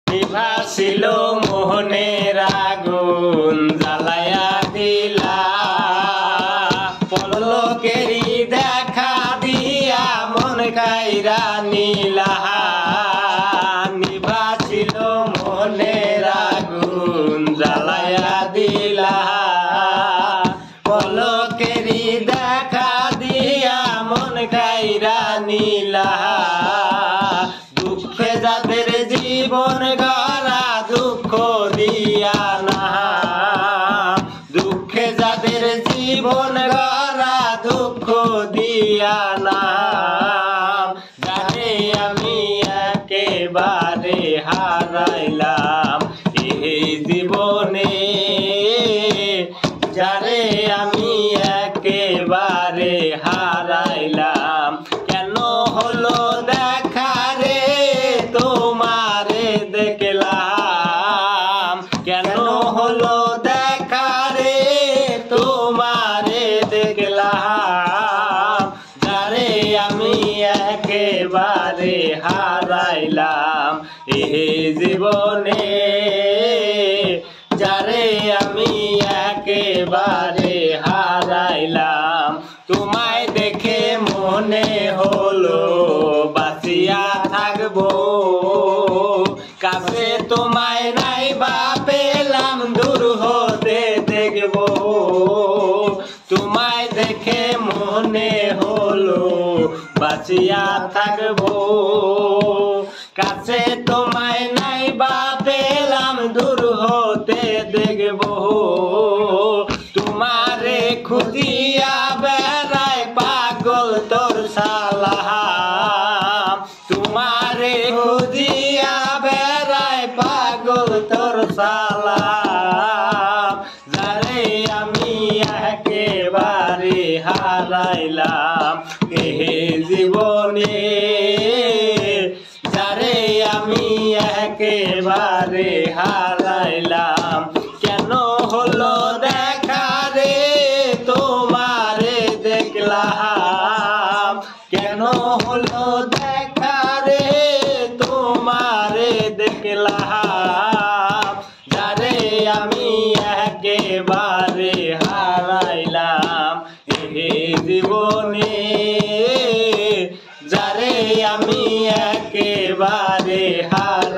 নিভাছিল মোহনের আগুন জ্বালায়া দিলা পলকেরই দেখা দিয়া মন কাইরা নীলা নিভাছিল মোহনের আগুন জ্বালায়া দিলা পলকেরই দেখা দিয়া মন কাইরা নীলা দুঃখে যাদের জীবন গড়া দুঃখ দিয়া না দুঃখে যাদের জীবন গড়া দুঃখ দিয়া না যারে আমি একেবারে হারাইলাম এই জীবনে যারে আমি একেবারে হারাইলাম কেন হলো দেখা রে তোমারে দেখলাম কেন হলো দেখা রে তোমারে দেখলাম যারে আমি একেবারে হারাইলাম এই জীবনে যারে আমি একেবারে হারাইলাম তোমায় দেখে মনে হলো বাঁচিয়া থাকবো কাছে তোমায় নাই বা পেলাম দূর হতে দেখবো তোমায় দেখে মনে হলো বাঁচিয়া থাকবো কাছে তোমায় নাই বা পেলাম দূর হতে দেখবো তোমারে খুঁজিয়া বেড়ায় পাগল তোর সালাম তোমারে খুঁজিয়া বেড়ায় পাগল তোর সালাম যারে আমি একেবারে হারাইলাম এই জীবনে যারে আমি একেবারে হারাইলাম কেন হলো দেখা রে তোমারে দেখলাম কেন হলো দেখা রে তোমারে দেখলাম যারে আমি একেবারে হারাইলাম এই জীবনে যারে আমি একেবারে হারাইলাম।